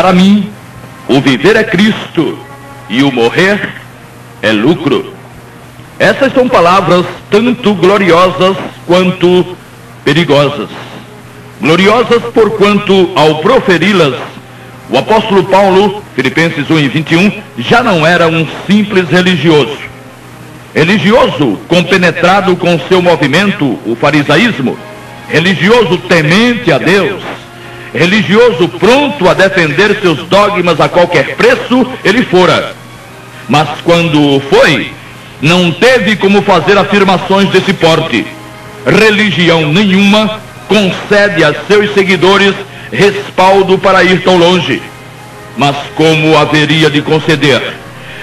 Para mim, o viver é Cristo e o morrer é lucro. Essas são palavras tanto gloriosas quanto perigosas. Gloriosas porquanto, ao proferi-las, o apóstolo Paulo, Filipenses 1:21, já não era um simples religioso. Religioso compenetrado com seu movimento, o farisaísmo, religioso temente a Deus, religioso pronto a defender seus dogmas a qualquer preço, ele fora. Mas quando foi, não teve como fazer afirmações desse porte. Religião nenhuma concede a seus seguidores respaldo para ir tão longe. Mas como haveria de conceder?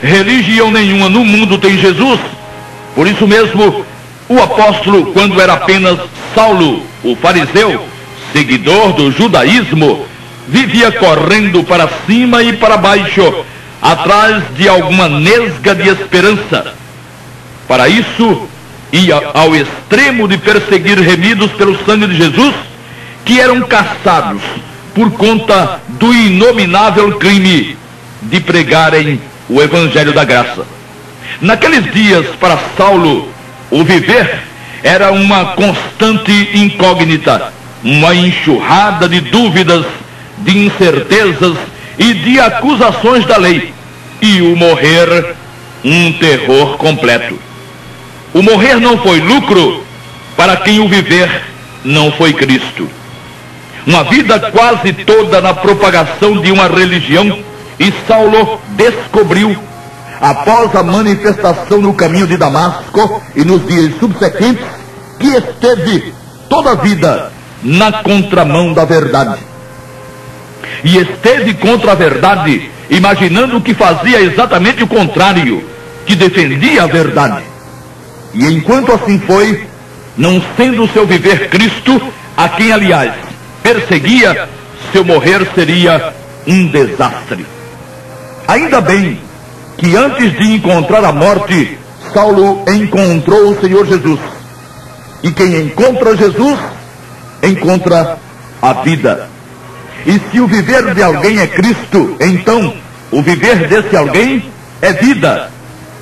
Religião nenhuma no mundo tem Jesus. Por isso mesmo, o apóstolo, quando era apenas Saulo, o fariseu, seguidor do judaísmo, vivia correndo para cima e para baixo, atrás de alguma nesga de esperança. Para isso, ia ao extremo de perseguir remidos pelo sangue de Jesus, que eram caçados por conta do inominável crime de pregarem o Evangelho da Graça. Naqueles dias, para Saulo, o viver era uma constante incógnita, uma enxurrada de dúvidas, de incertezas e de acusações da lei, e o morrer um terror completo. O morrer não foi lucro para quem o viver não foi Cristo. Uma vida quase toda na propagação de uma religião, e Saulo descobriu, após a manifestação no caminho de Damasco e nos dias subsequentes, que esteve toda a vida na contramão da verdade. E esteve contra a verdade, imaginando que fazia exatamente o contrário, que defendia a verdade. E enquanto assim foi, não sendo o seu viver Cristo, a quem aliás perseguia, seu morrer seria um desastre. Ainda bem que antes de encontrar a morte, Saulo encontrou o Senhor Jesus. E quem encontra Jesus, encontra a vida. E se o viver de alguém é Cristo, então o viver desse alguém é vida,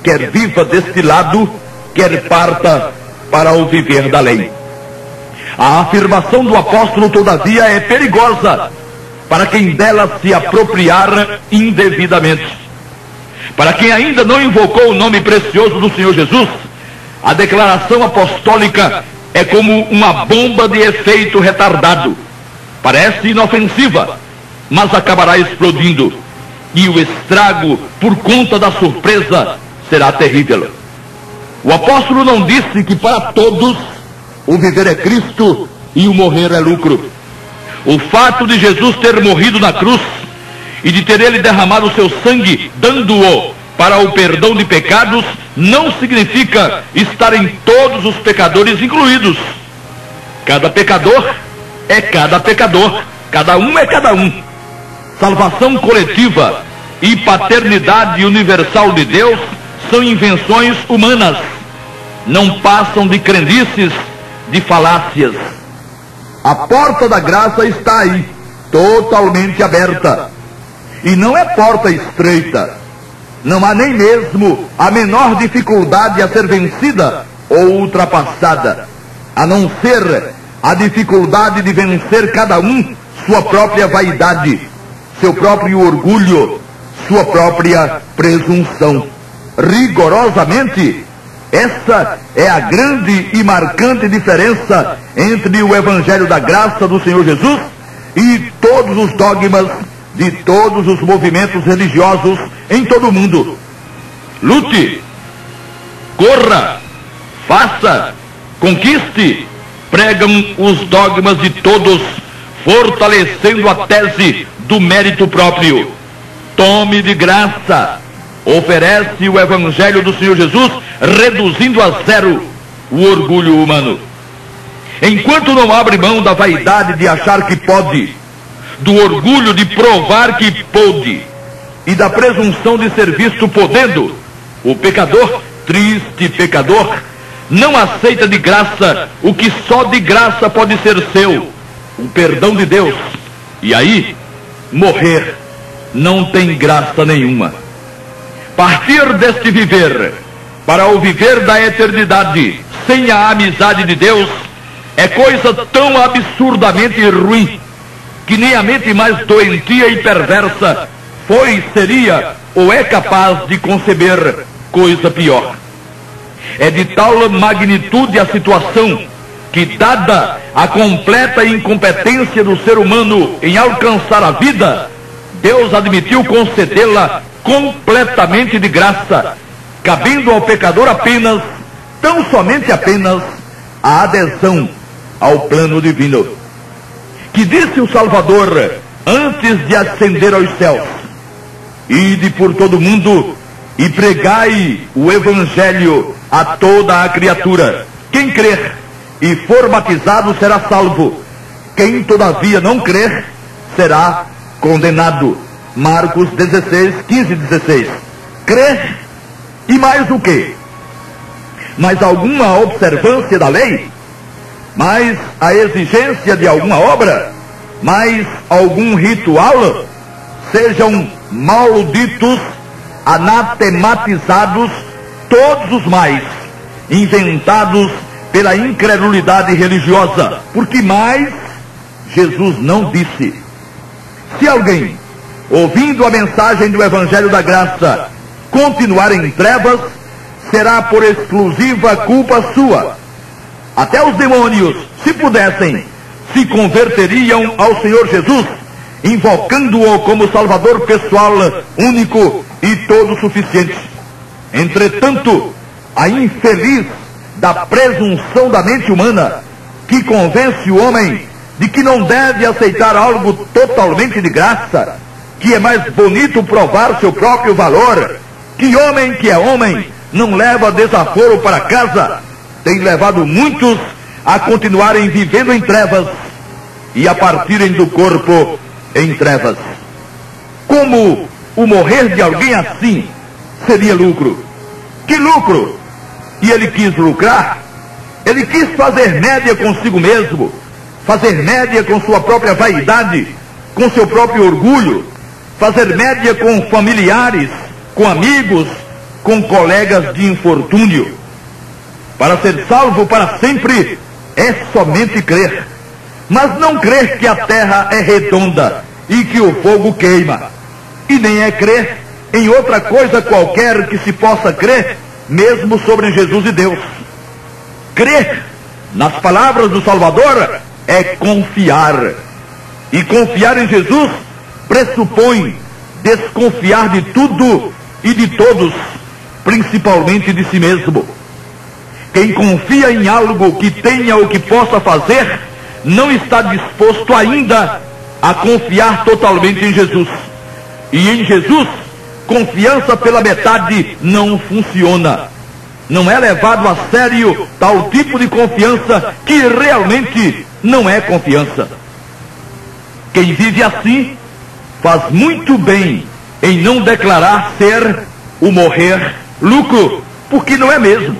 quer viva deste lado, quer parta para o viver da lei. A afirmação do apóstolo, todavia, é perigosa para quem dela se apropriar indevidamente. Para quem ainda não invocou o nome precioso do Senhor Jesus, a declaração apostólica é como uma bomba de efeito retardado. Parece inofensiva, mas acabará explodindo, e o estrago, por conta da surpresa, será terrível. O apóstolo não disse que para todos o viver é Cristo e o morrer é lucro. O fato de Jesus ter morrido na cruz e de ter ele derramado o seu sangue, dando-o para o perdão de pecados, não significa estarem todos os pecadores incluídos. Cada pecador é cada pecador, cada um é cada um. Salvação coletiva e paternidade universal de Deus são invenções humanas, não passam de crendices, de falácias. A porta da graça está aí, totalmente aberta. E não é porta estreita. Não há nem mesmo a menor dificuldade a ser vencida ou ultrapassada, a não ser a dificuldade de vencer cada um sua própria vaidade, seu próprio orgulho, sua própria presunção. Rigorosamente, essa é a grande e marcante diferença entre o Evangelho da Graça do Senhor Jesus e todos os dogmas de todos os movimentos religiosos em todo o mundo. Lute, corra, faça, conquiste, pregam os dogmas de todos, fortalecendo a tese do mérito próprio. Tome de graça, oferece o Evangelho do Senhor Jesus, reduzindo a zero o orgulho humano. Enquanto não abre mão da vaidade de achar que pode, do orgulho de provar que pôde, e da presunção de ser visto podendo, o pecador, triste pecador, não aceita de graça o que só de graça pode ser seu, o perdão de Deus. E aí, morrer não tem graça nenhuma. Partir deste viver para o viver da eternidade sem a amizade de Deus é coisa tão absurdamente ruim que nem a mente mais doentia e perversa foi, seria ou é capaz de conceber coisa pior. É de tal magnitude a situação que, dada a completa incompetência do ser humano em alcançar a vida, Deus admitiu concedê-la completamente de graça, cabendo ao pecador apenas, tão somente apenas, a adesão ao plano divino. Que disse o Salvador antes de ascender aos céus: ide por todo o mundo e pregai o Evangelho a toda a criatura. Quem crer e for batizado será salvo. Quem todavia não crer será condenado. Marcos 16, 15 e 16. Crer e mais o quê? Mais alguma observância da lei? Mais a exigência de alguma obra? Mais algum ritual? Sejam malditos, anatematizados todos os mais, inventados pela incredulidade religiosa, porque mais Jesus não disse. Se alguém, ouvindo a mensagem do Evangelho da Graça, continuar em trevas, será por exclusiva culpa sua. Até os demônios, se pudessem, se converteriam ao Senhor Jesus, invocando-o como Salvador pessoal, único e todo suficiente. Entretanto, a infeliz da presunção da mente humana, que convence o homem de que não deve aceitar algo totalmente de graça, que é mais bonito provar seu próprio valor, que é homem, não leva desaforo para casa, tem levado muitos a continuarem vivendo em trevas e a partirem do corpo em trevas. Como o morrer de alguém assim seria lucro? Que lucro? E ele quis lucrar? Ele quis fazer média consigo mesmo, fazer média com sua própria vaidade, com seu próprio orgulho, fazer média com familiares, com amigos, com colegas de infortúnio. Para ser salvo para sempre é somente crer, mas não crer que a terra é redonda e que o fogo queima, e nem é crer em outra coisa qualquer que se possa crer, mesmo sobre Jesus e Deus. Crer nas palavras do Salvador é confiar, e confiar em Jesus pressupõe desconfiar de tudo e de todos, principalmente de si mesmo. Quem confia em algo que tenha ou que possa fazer, não está disposto ainda a confiar totalmente em Jesus. E em Jesus, confiança pela metade não funciona. Não é levado a sério tal tipo de confiança que realmente não é confiança. Quem vive assim faz muito bem em não declarar ser o morrer lucro, porque não é mesmo.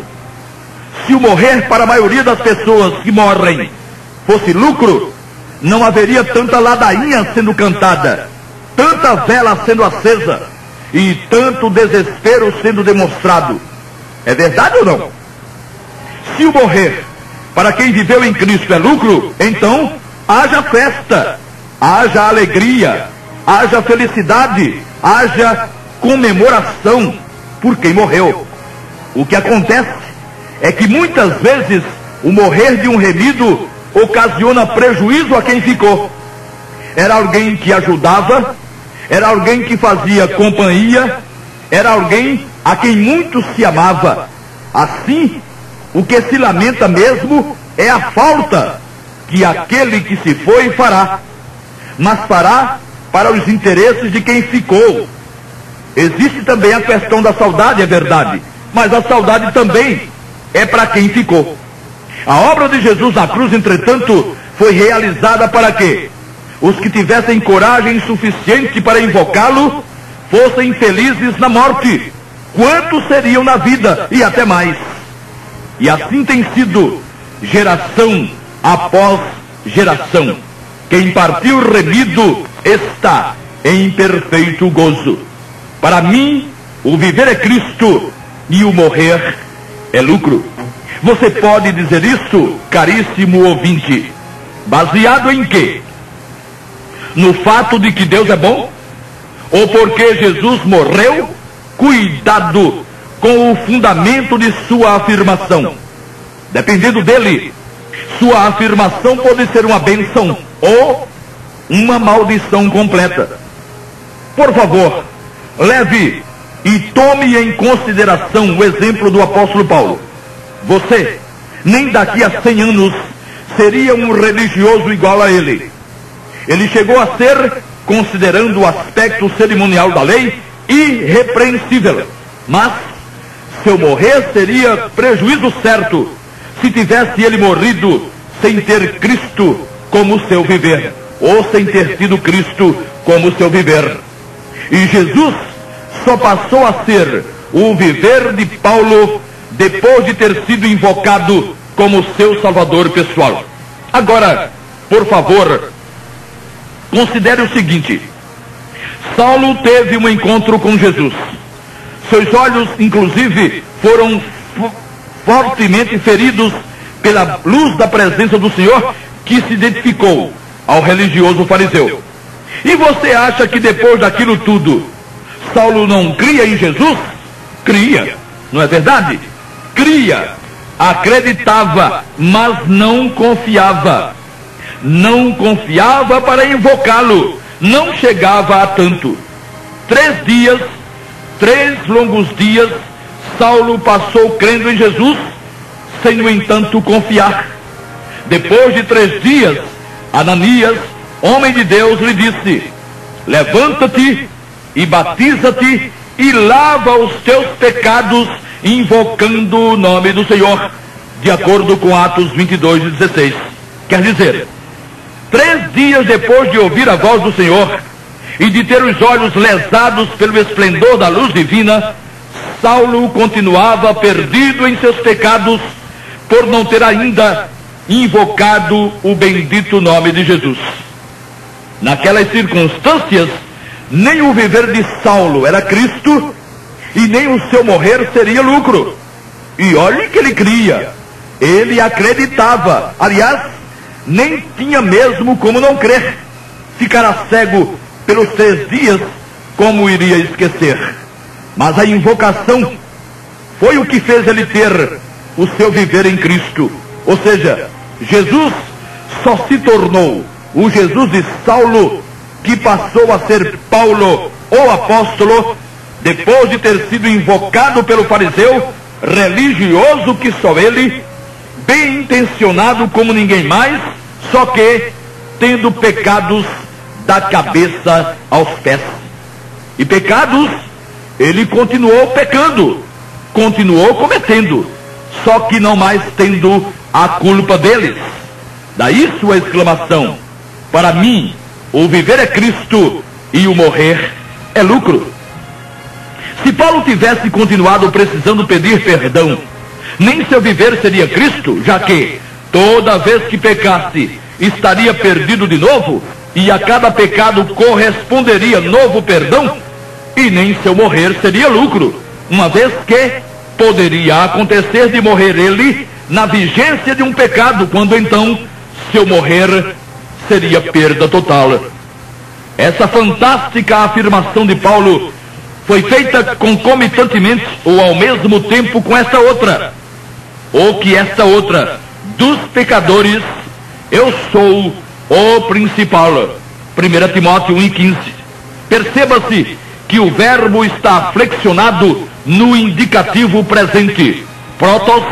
Se o morrer para a maioria das pessoas que morrem fosse lucro, não haveria tanta ladainha sendo cantada, tanta vela sendo acesa e tanto desespero sendo demonstrado. É verdade ou não? Se o morrer para quem viveu em Cristo é lucro, então haja festa, haja alegria, haja felicidade, haja comemoração por quem morreu. O que acontece é que muitas vezes o morrer de um remido ocasiona prejuízo a quem ficou. Era alguém que ajudava, era alguém que fazia companhia, era alguém a quem muito se amava. Assim, o que se lamenta mesmo é a falta que aquele que se foi fará, mas fará para os interesses de quem ficou. Existe também a questão da saudade, é verdade, mas a saudade também é para quem ficou. A obra de Jesus na cruz, entretanto, foi realizada para que os que tivessem coragem suficiente para invocá-lo fossem felizes na morte, quantos seriam na vida e até mais. E assim tem sido, geração após geração. Quem partiu remido está, em perfeito gozo. Para mim, o viver é Cristo e o morrer é lucro. Você pode dizer isso, caríssimo ouvinte, baseado em quê? No fato de que Deus é bom? Ou porque Jesus morreu? Cuidado com o fundamento de sua afirmação. Dependendo dele, sua afirmação pode ser uma bênção ou uma maldição completa. Por favor, leve e tome em consideração o exemplo do apóstolo Paulo. Você, nem daqui a 100 anos, seria um religioso igual a ele. Ele chegou a ser, considerando o aspecto cerimonial da lei, irrepreensível. Mas seu morrer seria prejuízo certo se tivesse ele morrido sem ter Cristo como seu viver, ou sem ter tido Cristo como seu viver. E Jesus só passou a ser o viver de Paulo depois de ter sido invocado como seu salvador pessoal. Agora, por favor, considere o seguinte: Saulo teve um encontro com Jesus. Seus olhos, inclusive, foram fortemente feridos pela luz da presença do Senhor, que se identificou ao religioso fariseu. E você acha que depois daquilo tudo, Saulo não cria em Jesus? Cria, não é verdade? Cria, acreditava, mas não confiava. Não confiava para invocá-lo, não chegava a tanto. 3 longos dias, Saulo passou crendo em Jesus, sem no entanto confiar. Depois de 3 dias, Ananias, homem de Deus, lhe disse: levanta-te e batiza-te e lava os teus pecados, invocando o nome do Senhor, de acordo com Atos 22:16. Quer dizer, 3 dias depois de ouvir a voz do Senhor e de ter os olhos lesados pelo esplendor da luz divina, Saulo continuava perdido em seus pecados por não ter ainda invocado o bendito nome de Jesus. Naquelas circunstâncias, nem o viver de Saulo era Cristo e nem o seu morrer seria lucro. E olhe que ele cria, ele acreditava, aliás, nem tinha mesmo como não crer. Ficara cego pelos 3 dias, como iria esquecer? Mas a invocação foi o que fez ele ter o seu viver em Cristo. Ou seja, Jesus só se tornou o Jesus de Saulo, que passou a ser Paulo, o apóstolo, depois de ter sido invocado pelo fariseu, religioso que só ele, bem intencionado como ninguém mais, só que tendo pecados da cabeça aos pés. E pecados, ele continuou pecando, continuou cometendo, só que não mais tendo a culpa deles. Daí sua exclamação: para mim, o viver é Cristo e o morrer é lucro. Se Paulo tivesse continuado precisando pedir perdão, nem seu viver seria Cristo, já que toda vez que pecasse, estaria perdido de novo, e a cada pecado corresponderia novo perdão, e nem seu morrer seria lucro, uma vez que poderia acontecer de morrer ele na vigência de um pecado, quando então seu morrer seria perda total. Essa fantástica afirmação de Paulo foi feita concomitantemente ou ao mesmo tempo com essa outra, ou que essa outra: dos pecadores eu sou o principal. 1 Timóteo 1,15. Perceba-se que o verbo está flexionado no indicativo presente. Protos,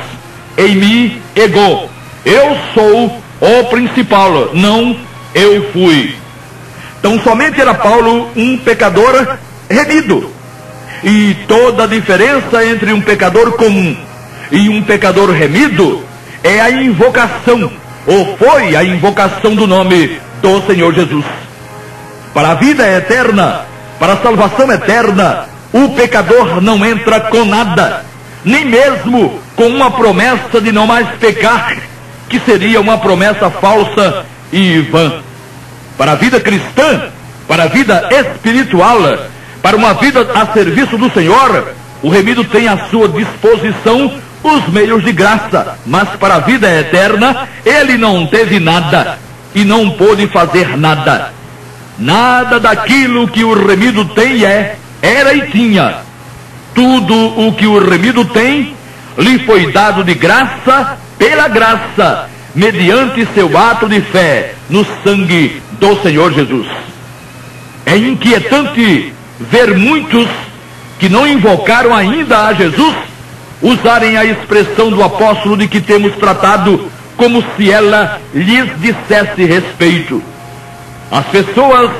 eimi, ego. Eu sou o principal, não eu fui. Então somente era Paulo um pecador remido. E toda a diferença entre um pecador comum e um pecador remido é a invocação, ou foi a invocação do nome do Senhor Jesus. Para a vida eterna, para a salvação eterna, o pecador não entra com nada, nem mesmo com uma promessa de não mais pecar, que seria uma promessa falsa e vã. Para a vida cristã, para a vida espiritual, para uma vida a serviço do Senhor, o remido tem à sua disposição os meios de graça, mas para a vida eterna, ele não teve nada e não pôde fazer nada. Nada daquilo que o remido tem era e tinha. Tudo o que o remido tem, lhe foi dado de graça, pela graça, mediante seu ato de fé no sangue do Senhor Jesus. É inquietante ver muitos que não invocaram ainda a Jesus usarem a expressão do apóstolo de que temos tratado como se ela lhes dissesse respeito. As pessoas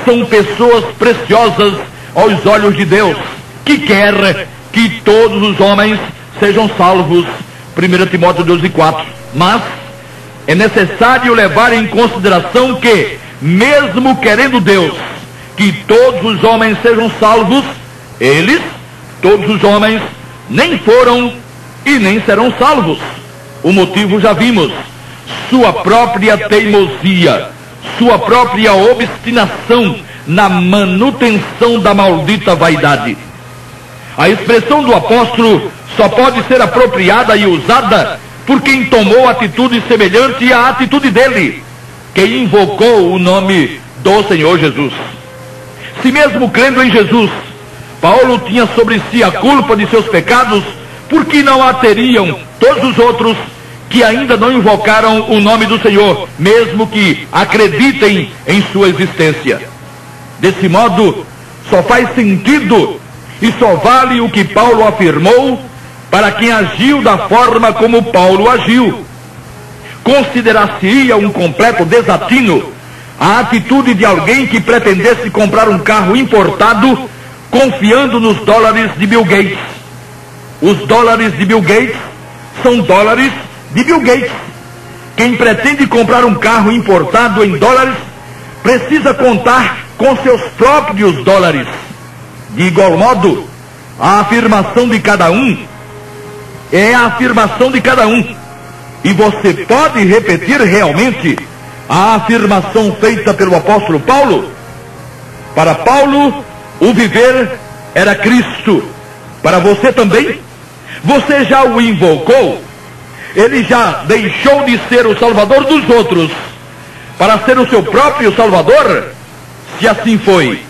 são pessoas preciosas aos olhos de Deus, que quer que todos os homens sejam salvos. 1 Timóteo 12:4. Mas é necessário levar em consideração que, mesmo querendo Deus que todos os homens sejam salvos, eles, todos os homens, nem foram e nem serão salvos. O motivo já vimos: sua própria teimosia, sua própria obstinação na manutenção da maldita vaidade. A expressão do apóstolo só pode ser apropriada e usada por quem tomou atitude semelhante à atitude dele, que invocou o nome do Senhor Jesus. Se mesmo crendo em Jesus, Paulo tinha sobre si a culpa de seus pecados, por que não a teriam todos os outros que ainda não invocaram o nome do Senhor, mesmo que acreditem em sua existência? Desse modo, só faz sentido e só vale o que Paulo afirmou para quem agiu da forma como Paulo agiu. Considerar-se-ia um completo desatino a atitude de alguém que pretendesse comprar um carro importado confiando nos dólares de Bill Gates. Os dólares de Bill Gates são dólares de Bill Gates. Quem pretende comprar um carro importado em dólares precisa contar com seus próprios dólares. De igual modo, a afirmação de cada um é a afirmação de cada um. E você pode repetir realmente a afirmação feita pelo apóstolo Paulo? Para Paulo, o viver era Cristo. Para você também? Você já o invocou? Ele já deixou de ser o salvador dos outros para ser o seu próprio salvador? Se assim foi,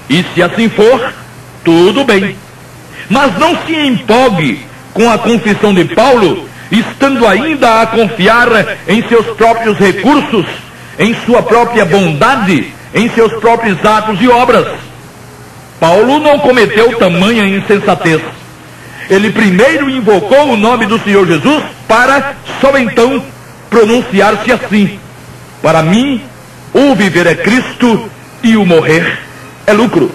e se assim for, tudo bem. Mas não se empolgue com a confissão de Paulo, estando ainda a confiar em seus próprios recursos, em sua própria bondade, em seus próprios atos e obras. Paulo não cometeu tamanha insensatez. Ele primeiro invocou o nome do Senhor Jesus para só então pronunciar-se assim: para mim, o viver é Cristo e o morrer é lucro.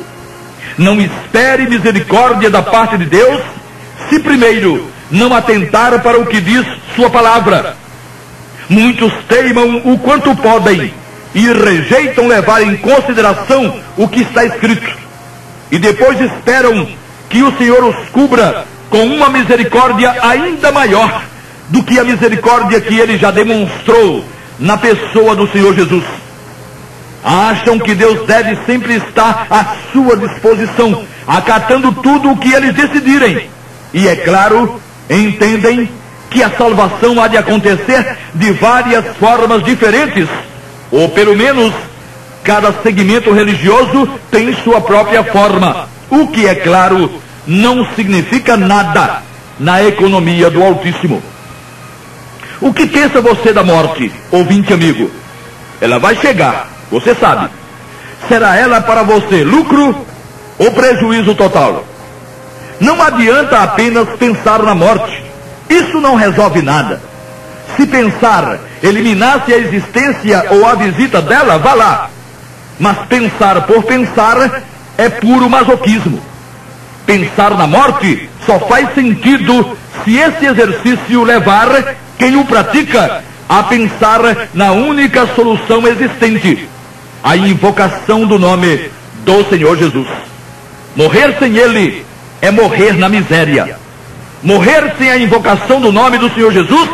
Não espere misericórdia da parte de Deus se primeiro não atentar para o que diz sua palavra. Muitos teimam o quanto podem e rejeitam levar em consideração o que está escrito, e depois esperam que o Senhor os cubra com uma misericórdia ainda maior do que a misericórdia que ele já demonstrou na pessoa do Senhor Jesus. Acham que Deus deve sempre estar à sua disposição, acatando tudo o que eles decidirem. E é claro, entendem que a salvação há de acontecer de várias formas diferentes, ou pelo menos cada segmento religioso tem sua própria forma, o que, é claro, não significa nada na economia do Altíssimo. O que pensa você da morte, ouvinte amigo? Ela vai chegar, você sabe. Será ela para você lucro ou prejuízo total? Não adianta apenas pensar na morte. Isso não resolve nada. Se pensar eliminasse a existência ou a visita dela, vá lá. Mas pensar por pensar é puro masoquismo. Pensar na morte só faz sentido se esse exercício levar quem o pratica a pensar na única solução existente: a invocação do nome do Senhor Jesus. Morrer sem ele é morrer na miséria. Morrer sem a invocação do nome do Senhor Jesus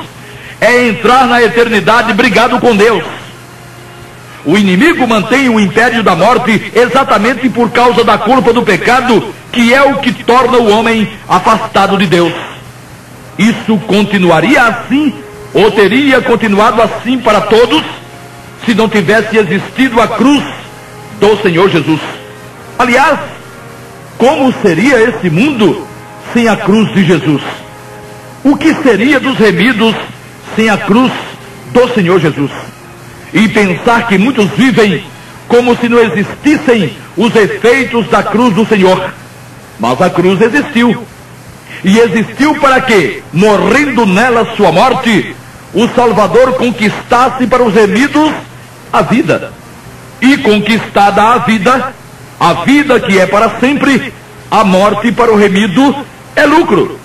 é entrar na eternidade brigado com Deus. O inimigo mantém o império da morte exatamente por causa da culpa do pecado, que é o que torna o homem afastado de Deus. Isso continuaria assim, ou teria continuado assim para todos, se não tivesse existido a cruz do Senhor Jesus. Aliás, como seria esse mundo sem a cruz de Jesus? O que seria dos remidos sem a cruz do Senhor Jesus? E pensar que muitos vivem como se não existissem os efeitos da cruz do Senhor. Mas a cruz existiu. E existiu para que, morrendo nela sua morte, o Salvador conquistasse para os remidos a vida. E conquistada a vida que é para sempre, a morte para o remido é lucro.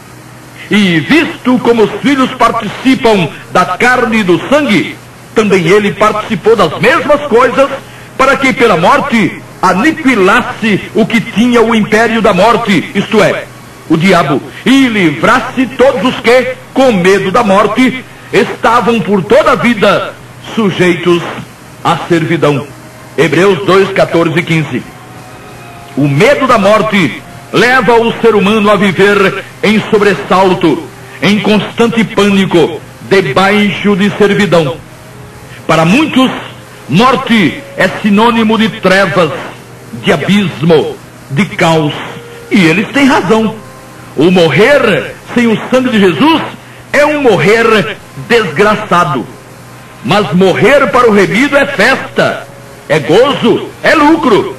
E visto como os filhos participam da carne e do sangue, também ele participou das mesmas coisas, para que pela morte aniquilasse o que tinha o império da morte, isto é, o diabo, e livrasse todos os que, com medo da morte, estavam por toda a vida sujeitos à servidão. Hebreus 2, 14 e 15. O medo da morte leva o ser humano a viver em sobressalto, em constante pânico, debaixo de servidão. Para muitos, morte é sinônimo de trevas, de abismo, de caos. E eles têm razão. O morrer sem o sangue de Jesus é um morrer desgraçado. Mas morrer para o remido é festa, é gozo, é lucro.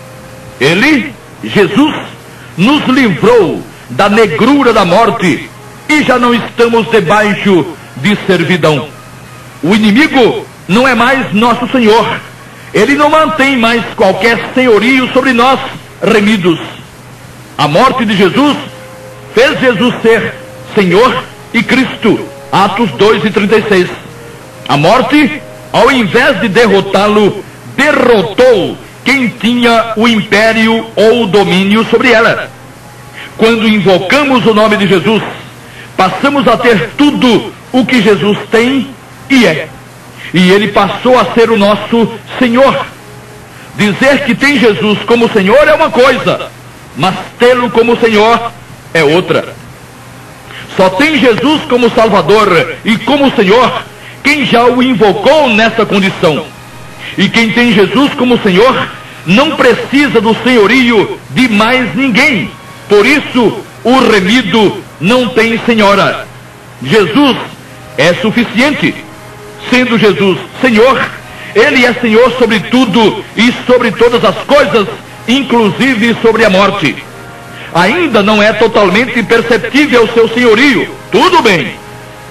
Ele, Jesus, nos livrou da negrura da morte e já não estamos debaixo de servidão. O inimigo não é mais nosso Senhor. Ele não mantém mais qualquer senhorio sobre nós, remidos. A morte de Jesus fez Jesus ser Senhor e Cristo. Atos 2 e 36. A morte, ao invés de derrotá-lo, derrotou quem tinha o império ou o domínio sobre ela. Quando invocamos o nome de Jesus, passamos a ter tudo o que Jesus tem e é. E ele passou a ser o nosso Senhor. Dizer que tem Jesus como Senhor é uma coisa, mas tê-lo como Senhor é outra. Só tem Jesus como Salvador e como Senhor quem já o invocou nessa condição. E quem tem Jesus como Senhor não precisa do senhorio de mais ninguém. Por isso, o remido não tem senhora. Jesus é suficiente. Sendo Jesus Senhor, Ele é Senhor sobre tudo e sobre todas as coisas, inclusive sobre a morte. Ainda não é totalmente perceptível o seu senhorio, tudo bem,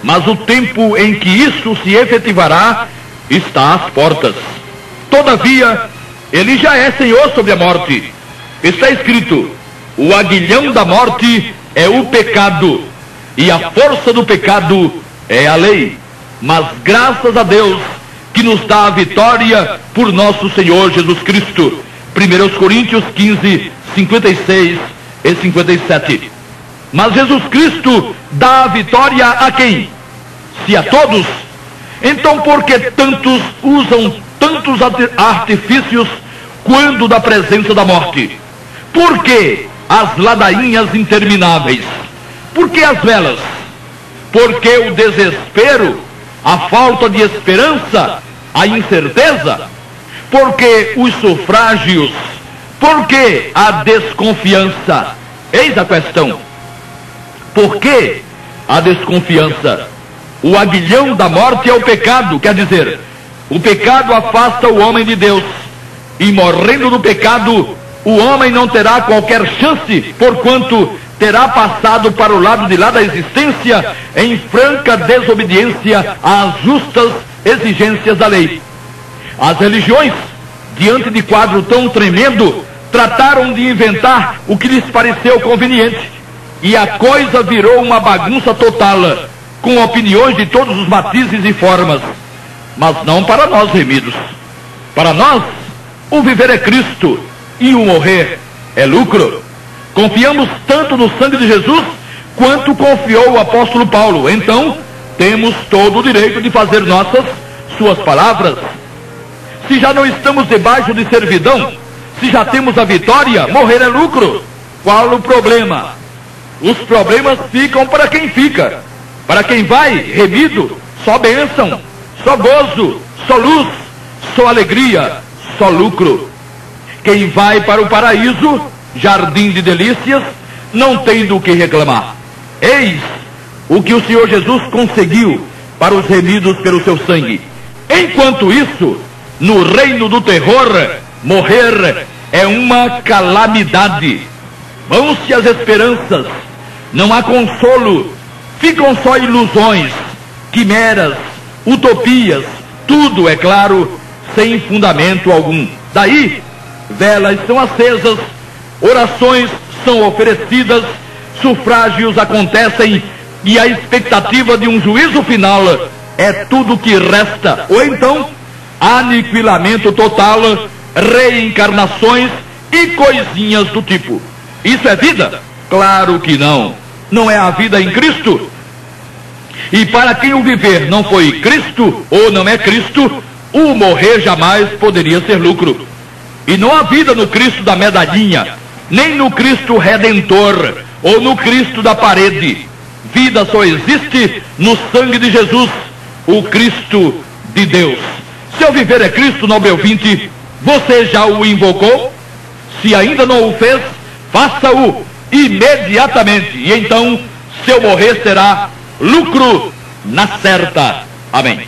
mas o tempo em que isso se efetivará está às portas. Todavia, Ele já é Senhor sobre a morte. Está escrito: o aguilhão da morte é o pecado, e a força do pecado é a lei. Mas graças a Deus que nos dá a vitória por nosso Senhor Jesus Cristo. 1 Coríntios 15, 56 e 57. Mas Jesus Cristo dá a vitória a quem? Se a todos, então por que tantos usam tantos artifícios quando da presença da morte? Por que as ladainhas intermináveis? Por que as velas? Porque o desespero, a falta de esperança, a incerteza? Porque os sufrágios? Porque a desconfiança? Eis a questão. Por que a desconfiança? O aguilhão da morte é o pecado, quer dizer, o pecado afasta o homem de Deus. E morrendo no pecado, o homem não terá qualquer chance, porquanto terá passado para o lado de lá da existência em franca desobediência às justas exigências da lei. As religiões, diante de quadro tão tremendo, trataram de inventar o que lhes pareceu conveniente, e a coisa virou uma bagunça total, com opiniões de todos os matizes e formas. Mas não para nós remidos. Para nós, o viver é Cristo e o morrer é lucro. Confiamos tanto no sangue de Jesus quanto confiou o apóstolo Paulo. Então, temos todo o direito de fazer nossas suas palavras. Se já não estamos debaixo de servidão, se já temos a vitória, morrer é lucro. Qual o problema? Os problemas ficam para quem fica. Para quem vai, remido, só bênção, só gozo, só luz, só alegria, só lucro. Quem vai para o paraíso, jardim de delícias, não tem do que reclamar. Eis o que o Senhor Jesus conseguiu para os remidos pelo seu sangue. Enquanto isso, no reino do terror, morrer é uma calamidade. Vão-se as esperanças, não há consolo, ficam só ilusões, quimeras, utopias, tudo, é claro, sem fundamento algum. Daí, velas são acesas, orações são oferecidas, sufrágios acontecem e a expectativa de um juízo final é tudo que resta. Ou então, aniquilamento total, reencarnações e coisinhas do tipo. Isso é vida? Claro que não. Não é a vida em Cristo. E para quem o viver não foi Cristo ou não é Cristo, o morrer jamais poderia ser lucro. E não há vida no Cristo da medalhinha, nem no Cristo Redentor ou no Cristo da parede. Vida só existe no sangue de Jesus, o Cristo de Deus. Seu viver é Cristo, nobre ouvinte, você já o invocou? Se ainda não o fez, faça-o imediatamente, e então seu morrer será lucro na certa. Amém.